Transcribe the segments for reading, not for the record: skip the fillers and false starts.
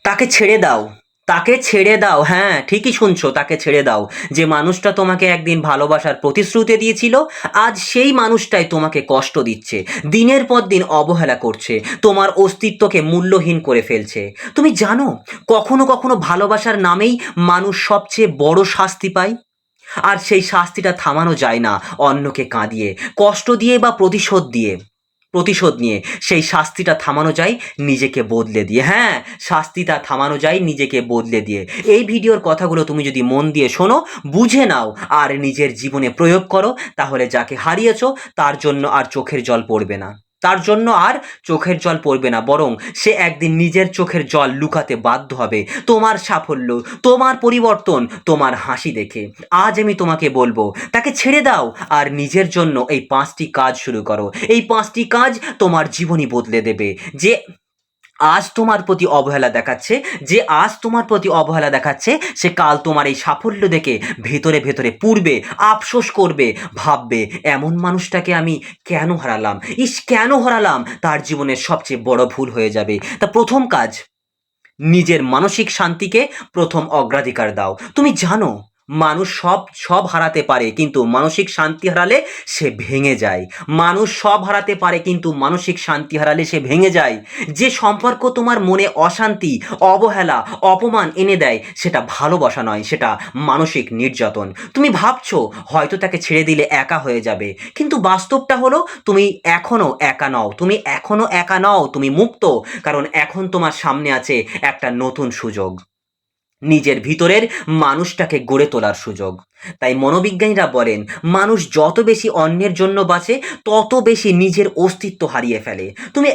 তাকে ছেড়ে দাও, তাকে ছেড়ে দাও। হ্যাঁ, ঠিকই শুনছো, তাকে ছেড়ে দাও। যে মানুষটা তোমাকে একদিন ভালোবাসার প্রতিশ্রুতি দিয়েছিল, আজ সেই মানুষটাই তোমাকে কষ্ট দিচ্ছে, দিনের পর দিন অবহেলা করছে, তোমার অস্তিত্বকে মূল্যহীন করে ফেলছে। তুমি জানো, কখনো কখনো ভালোবাসার নামেই মানুষ সবচেয়ে বড় শাস্তি পায়। আর সেই শাস্তিটা থামানো যায় না অন্যকে কাঁদিয়ে, কষ্ট দিয়ে বা প্রতিশোধ নিয়ে। সেই শাস্তিটা থামানো যায় নিজেকে বদলে দিয়ে। হ্যাঁ, শাস্তিটা থামানো যায় নিজেকে বদলে দিয়ে। এই ভিডিওর কথাগুলো তুমি যদি মন দিয়ে শোনো, বুঝে নাও আর নিজের জীবনে প্রয়োগ করো, তাহলে যাকে হারিয়েছো তার জন্য আর চোখের জল পড়বে না। তার জন্য আর চোখের জল পড়বে না, বরং সে একদিন নিজের চোখের জল লুকাতে বাধ্য হবে তোমার সাফল্য, তোমার পরিবর্তন, তোমার হাসি দেখে। আজ আমি তোমাকে বলবো, তাকে ছেড়ে দাও আর নিজের জন্য এই 5টি কাজ শুরু করো। এই 5টি কাজ তোমার জীবনই বদলে দেবে। যে আজ তোমার প্রতি অবহেলা দেখাচ্ছে, যে আজ তোমার প্রতি অবহেলা দেখাচ্ছে, সে কাল তোমার এই সাফল্য দেখে ভেতরে ভেতরে পুড়বে, আফসোস করবে, ভাববে এমন মানুষটাকে আমি কেন হারালাম, কেন হারালাম। তার জীবনের সবচেয়ে বড় ভুল হয়ে যাবে। তা প্রথম কাজ, নিজের মানসিক শান্তিকে প্রথম অগ্রাধিকার দাও। তুমি জানো, মানুষ সব সব হারাতে পারে, কিন্তু মানসিক শান্তি হারালে সে ভেঙে যায়। মানুষ সব হারাতে পারে, কিন্তু মানসিক শান্তি হারালে সে ভেঙে যায়। যে সম্পর্ক তোমার মনে অশান্তি, অবহেলা, অপমান এনে দেয়, সেটা ভালোবাসা নয়, সেটা মানসিক নির্যাতন। তুমি ভাবছো হয়তো তাকে ছেড়ে দিলে একা হয়ে যাবে, কিন্তু বাস্তবটা হলো তুমি এখনো একা নও, তুমি এখনো একা নও, তুমি মুক্ত। কারণ এখন তোমার সামনে আছে একটা নতুন সুযোগ, নিজের ভিতরের মানুষটাকে গড়ে তোলার সুযোগ। তাই মনোবিজ্ঞানীরা বলেন, মানুষ যত বেশি অন্যের জন্য বাঁচে, তত বেশি নিজের অস্তিত্ব হারিয়ে ফেলে। তুমি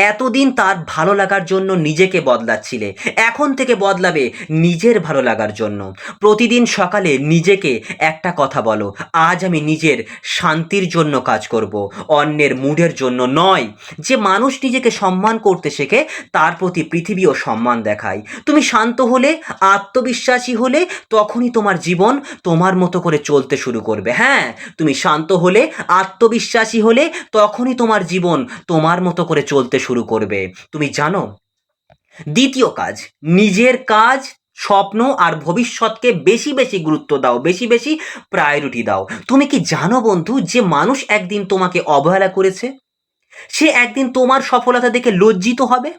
এতদিন তার ভালো লাগার জন্য নিজেকে বদলাচ্ছিলে, এখন থেকে বদলাবে নিজের ভালো লাগার জন্য। প্রতিদিন সকালে নিজেকে একটা কথা বলো, আজ আমি নিজের শান্তির জন্য কাজ করব, অন্যের মুডের জন্য নয়। যে মানুষ নিজেকে সম্মান করতে শেখে, তার প্রতি পৃথিবীও সম্মান দেখায়। তুমি শান্ত হলে, আত্মবিশ্বাসী হলে, তখনই তোমার জীবন তোমার মতো করে চলতে শুরু করবে। হ্যাঁ, তুমি শান্ত হলে, আত্মবিশ্বাসী হলে, তখনই তোমার জীবন তোমার মতো করে চলতে শুরু করবে। তুমি জানো, দ্বিতীয় কাজ, নিজের কাজ, স্বপ্ন আর ভবিষ্যৎকে বেশি বেশি গুরুত্ব দাও, বেশি বেশি প্রায়োরিটি দাও। তুমি কি জানো বন্ধু, যে মানুষ একদিন তোমাকে অবহেলা করেছে, সে একদিন তোমার সফলতা দেখে লজ্জিত হবে।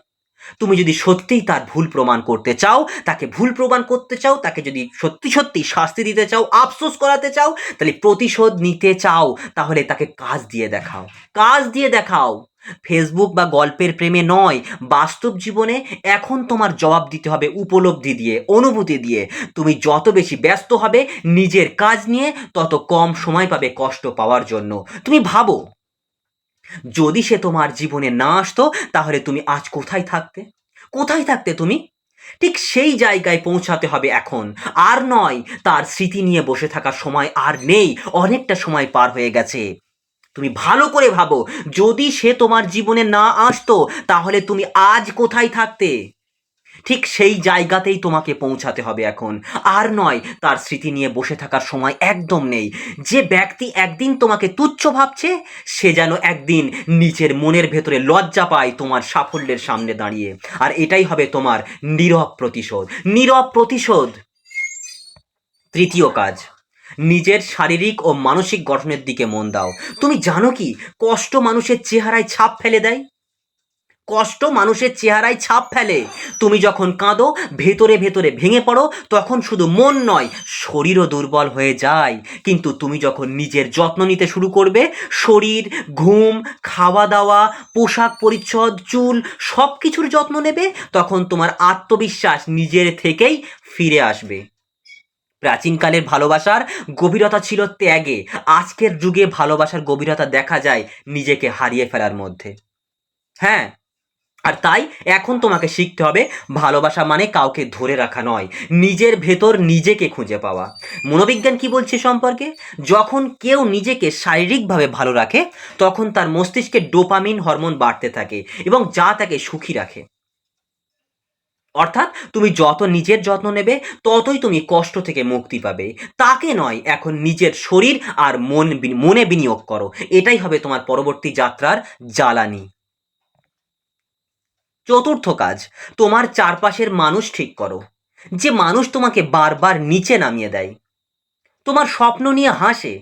তুমি যদি সত্যিই তার ভুল প্রমাণ করতে চাও, তাকে ভুল প্রমাণ করতে চাও, তাকে যদি সত্যি সত্যি শাস্তি দিতে চাও, আফসোস করাতে চাও, তাহলে প্রতিশোধ নিতে চাও, তাহলে তাকে কাজ দিয়ে দেখাও, কাজ দিয়ে দেখাও। ফেসবুক বা গল্পের প্রেমে নয়, বাস্তব জীবনে এখন তোমার জবাব দিতে হবে উপলব্ধি দিয়ে, অনুভূতি দিয়ে। তুমি যত বেশি ব্যস্ত হবে নিজের কাজ নিয়ে, তত কম সময় পাবে কষ্ট পাওয়ার জন্য। তুমি ভাবো, যদি সে তোমার জীবনে না আসতো, তাহলে তুমি আজ কোথায় থাকতে? কোথায় থাকতে তুমি? ঠিক সেই জায়গায় পৌঁছাতে হবে এখন, আর নয়। তার স্মৃতি নিয়ে বসে থাকার সময় আর নেই, অনেকটা সময় পার হয়ে গেছে। তুমি ভালো করে ভাবো, যদি সে তোমার জীবনে না আসতো, তাহলে তুমি আজ কোথায় থাকতে? ঠিক সেই জায়গাতেই তোমাকে পৌঁছাতে হবে এখন, আর নয়। তার স্মৃতি নিয়ে বসে থাকার সময় একদম নেই। যে ব্যক্তি একদিন তোমাকে তুচ্ছ ভাবছে, সে যেন একদিন নিজের মনের ভেতরে লজ্জা পায় তোমার সাফল্যের সামনে দাঁড়িয়ে। আর এটাই হবে তোমার নীরব প্রতিশোধ, নীরব প্রতিশোধ। তৃতীয় কাজ, নিজের শারীরিক ও মানসিক গঠনের দিকে মন দাও। তুমি জানো কি, কষ্ট মানুষের চেহারায় ছাপ ফেলে দেয়? কষ্ট মানুষের চেহারায় ছাপ ফেলে। তুমি যখন কাঁদো, ভেতরে ভেতরে ভেঙে পড়ো, তখন শুধু মন নয়, শরীরও দুর্বল হয়ে যায়। কিন্তু তুমি যখন নিজের যত্ন নিতে শুরু করবে, শরীর, ঘুম, খাওয়া দাওয়া, পোশাক পরিচ্ছদ, চুল, সব কিছুর যত্ন নেবে, তখন তোমার আত্মবিশ্বাস নিজের থেকেই ফিরে আসবে। প্রাচীনকালের ভালোবাসার গভীরতা ছিল ত্যাগে, আজকের যুগে ভালোবাসার গভীরতা দেখা যায় নিজেকে হারিয়ে ফেলার মধ্যে। হ্যাঁ, আর তাই এখন তোমাকে শিখতে হবে, ভালোবাসা মানে কাউকে ধরে রাখা নয়, নিজের ভেতর নিজেকে খুঁজে পাওয়া। মনোবিজ্ঞান কি বলছে সম্পর্কে? যখন কেউ নিজেকে শারীরিকভাবে ভালো রাখে, তখন তার মস্তিষ্কে ডোপামিন হরমোন বাড়তে থাকে, এবং যা তাকে সুখী রাখে। অর্থাৎ তুমি যত নিজের যত্ন নেবে, ততই তুমি কষ্ট থেকে মুক্তি পাবে। তাকে নয়, এখন নিজের শরীর আর মনে বিনিয়োগ করো। এটাই হবে তোমার পরবর্তী যাত্রার জ্বালানি। চতুর্থ কাজ, তোমার চারপাশের মানুষ ঠিক করো। যে মানুষ তোমাকে বারবার নিচে নামিয়ে দেয়, তোমার স্বপ্ন নিয়ে হাসে,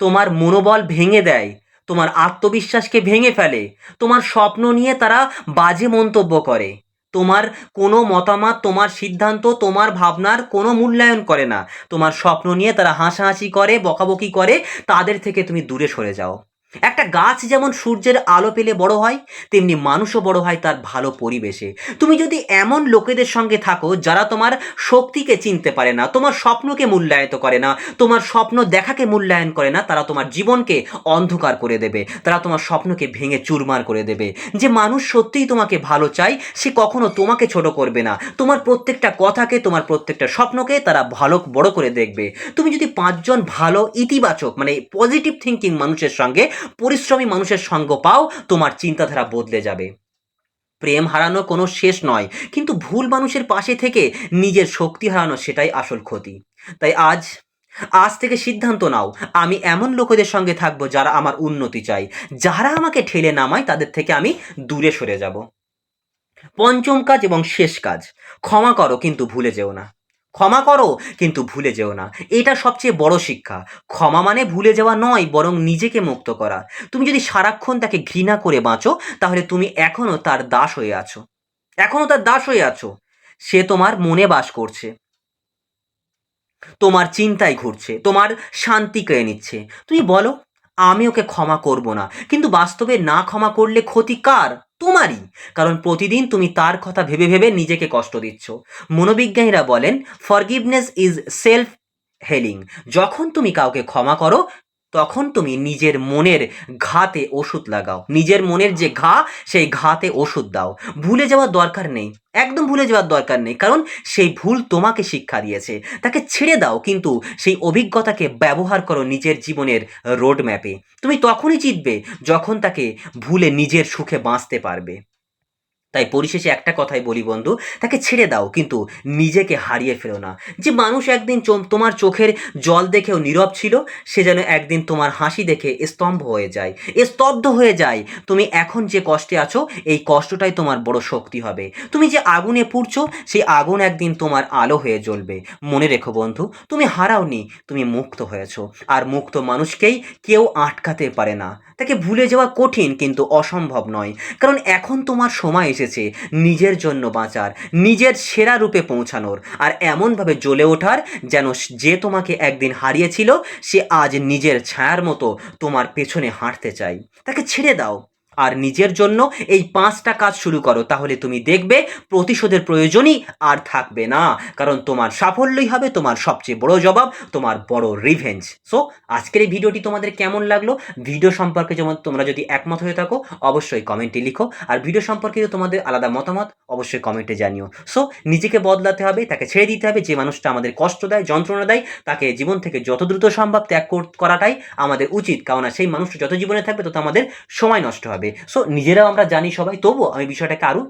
তোমার মনোবল ভেঙে দেয়, তোমার আত্মবিশ্বাসকে ভেঙে ফেলে, তোমার স্বপ্ন নিয়ে তারা বাজে মন্তব্য করে, তোমার কোনো মতামত, তোমার সিদ্ধান্ত, তোমার ভাবনার কোনো মূল্যায়ন করে না, তোমার স্বপ্ন নিয়ে তারা হাসাহাসি করে, বকাবকি করে, তাদের থেকে তুমি দূরে সরে যাও। একটা গাছ যেমন সূর্যের আলো পেলে বড় হয়, তেমনি মানুষও বড় হয় তার ভালো পরিবেশে। তুমি যদি এমন লোকেদের সঙ্গে থাকো যারা তোমার শক্তিকে চিনতে পারে না, তোমার স্বপ্নকে মূল্যায়িত করে না, তোমার স্বপ্ন দেখাকে মূল্যায়ন করে না, তারা তোমার জীবনকে অন্ধকার করে দেবে, তারা তোমার স্বপ্নকে ভেঙে চুরমার করে দেবে। যে মানুষ সত্যিই তোমাকে ভালো চায় সে কখনো তোমাকে ছোট করবে না, তোমার প্রত্যেকটা কথাকে, তোমার প্রত্যেকটা স্বপ্নকে তারা ভালো বড় করে দেখবে। তুমি যদি পাঁচজন ভালো ইতিবাচক মানে পজিটিভ থিঙ্কিং মানুষের সঙ্গে, পরিশ্রমী মানুষের সঙ্গ পাও, তোমার চিন্তাধারা বদলে যাবে। প্রেম হারানো কোনো শেষ নয়, কিন্তু ভুল মানুষের পাশে থেকে নিজের শক্তি হারানো সেটাই আসল ক্ষতি। তাই আজ থেকে সিদ্ধান্ত নাও, আমি এমন লোকেদের সঙ্গে থাকবো যারা আমার উন্নতি চাই, যারা আমাকে ঠেলে নামায় তাদের থেকে আমি দূরে সরে যাব। পঞ্চম কাজ এবং শেষ কাজ, ক্ষমা করো কিন্তু ভুলে যেও না। ক্ষমা করো কিন্তু ভুলে যেও না, এটা সবচেয়ে বড় শিক্ষা। ক্ষমা মানে ভুলে যাওয়া নয়, বরং নিজেকে মুক্ত করা। তুমি যদি সারাক্ষণ তাকে ঘৃণা করে বাঁচো, তাহলে তুমি এখনো তার দাস হয়ে আছো, এখনো তার দাস হয়ে আছো। সে তোমার মনে বাস করছে, তোমার চিন্তায় ঘুরছে, তোমার শান্তি কেড়ে নিচ্ছে। তুমি বলো আমি ওকে ক্ষমা করব না, কিন্তু বাস্তবে না ক্ষমা করলে ক্ষতি কার? তোমারই। কারণ প্রতিদিন তুমি তার কথা ভেবে ভেবে নিজেকে কষ্ট দিচ্ছ। মনোবিজ্ঞানীরা বলেন ফরগিভনেস ইজ সেলফ হেলিং। যখন তুমি কাউকে ক্ষমা করো, তখন তুমি নিজের মনের ঘাতে ওষুধ লাগাও, নিজের মনের যে ঘা, সেই ঘাতে ওষুধ দাও। ভুলে যাওয়ার দরকার নেই, একদম ভুলে যাওয়ার দরকার নেই, কারণ সেই ভুল তোমাকে শিক্ষা দিয়েছে। তাকে ছেড়ে দাও, কিন্তু সেই অভিজ্ঞতাকে ব্যবহার করো নিজের জীবনের রোড ম্যাপে। তুমি তখনই জিতবে যখন তাকে ভুলে নিজের সুখে বাঁচতে পারবে। তাই পরিশেষে একটা কথাই বলি বন্ধু, তাকে ছেড়ে দাও কিন্তু নিজেকে হারিয়ে ফেলো না। যে মানুষ একদিন তোমার চোখের জল দেখেও নীরব ছিল, সে যেন একদিন তোমার হাসি দেখে স্তম্ভ হয়ে যায়, স্তব্ধ হয়ে যায়। তুমি এখন যে কষ্টে আছো, এই কষ্টটাই তোমার বড় শক্তি হবে। তুমি যে আগুনে পুড়ছো, সেই আগুন একদিন তোমার আলো হয়ে জ্বলবে। মনে রেখো বন্ধু, তুমি হারাওনি, তুমি মুক্ত হয়েছো। আর মুক্ত মানুষকেই কেউ আটকাতে পারে না। তাকে ভুলে যাওয়া কঠিন কিন্তু অসম্ভব নয়, কারণ এখন তোমার সময় এসেছে নিজের জন্য বাঁচার, নিজের সেরা রূপে পৌঁছানোর, আর এমনভাবে জ্বলে ওঠার যেন যে তোমাকে একদিন হারিয়েছিল সে আজ নিজের ছায়ার মতো তোমার পেছনে হাঁটতে চায়। তাকে ছেড়ে দাও আর নিজের জন্য এই 5টা কাজ শুরু করো, তাহলে তুমি দেখবে প্রতিশোধের প্রয়োজনই আর থাকবে না, কারণ তোমার সাফল্যই হবে তোমার সবচেয়ে বড় জবাব, তোমার বড় রিভেঞ্জ। সো আজকের এই ভিডিওটি তোমাদের কেমন লাগলো? ভিডিও সম্পর্কে যেমন তোমরা যদি একমত হয়ে থাকো অবশ্যই কমেন্টে লিখো, আর ভিডিও সম্পর্কে তোমাদের আলাদা মতামত অবশ্যই কমেন্টে জানিও। সো নিজেকে বদলাতে হবে, তাকে ছেড়ে দিতে হবে। যে মানুষটা আমাদের কষ্ট দেয়, যন্ত্রণা দেয়, তাকে জীবন থেকে যত দ্রুত সম্ভব ত্যাগ করাটাই আমাদের উচিত, কারণ সেই মানুষটা যত জীবনে থাকবে তত আমাদের সময় নষ্ট হবে। সো নিজেরাও আমরা জানি সবাই, তবুও আমি বিষয়টাকে আরও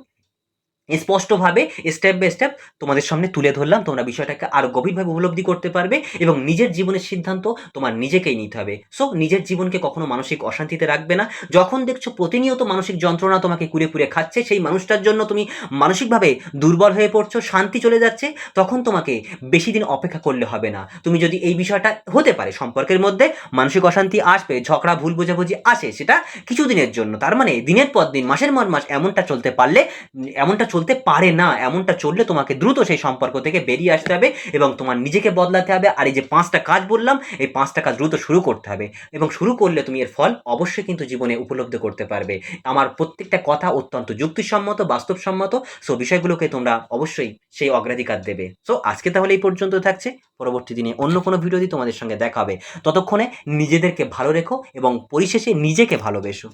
স্পষ্টভাবে স্টেপ বাই স্টেপ তোমাদের সামনে তুলে ধরলাম। তোমরা বিষয়টাকে আরও গভীরভাবে উপলব্ধি করতে পারবে এবং নিজের জীবনের সিদ্ধান্ত তোমার নিজেকেই নিতে হবে। সো নিজের জীবনকে কখনো মানসিক অশান্তিতে রাখবে না। যখন দেখছো প্রতিনিয়ত মানসিক যন্ত্রণা তোমাকে কুরে কুরে খাচ্ছে, সেই মানুষটার জন্য তুমি মানসিকভাবে দুর্বল হয়ে পড়ছো, শান্তি চলে যাচ্ছে, তখন তোমাকে বেশি দিন অপেক্ষা করলে হবে না। তুমি যদি এই বিষয়টা হতে পারে সম্পর্কের মধ্যে মানসিক অশান্তি আসবে, ঝগড়া ভুল বোঝাবুঝি আসে, সেটা কিছুদিনের জন্য, তার মানে দিনের পর দিন, মাসের পর মাস এমনটা চলতে পারলে, এমনটা চলতে পারে না। এমনটা চললে তোমাকে দ্রুত সেই সম্পর্ক থেকে বেরিয়ে আসতে হবে এবং তোমার নিজেকে বদলাতে হবে। আর এই যে 5টা কাজ বললাম, এই 5টা কাজ দ্রুত শুরু করতে হবে, এবং শুরু করলে তুমি এর ফল অবশ্যই কিন্তু জীবনে উপলব্ধি করতে পারবে। আমার প্রত্যেকটা কথা অত্যন্ত যুক্তিসম্মত, বাস্তবসম্মত। সো বিষয়গুলোকে তোমরা অবশ্যই সেই অগ্রাধিকার দেবে। সো আজকে তাহলে এই পর্যন্ত থাকছে, পরবর্তী দিনে অন্য কোনো ভিডিও দিয়ে তোমাদের সঙ্গে দেখা হবে। ততক্ষণে নিজেদেরকে ভালো রেখো এবং পরিশেষে নিজেকে ভালোবেসো।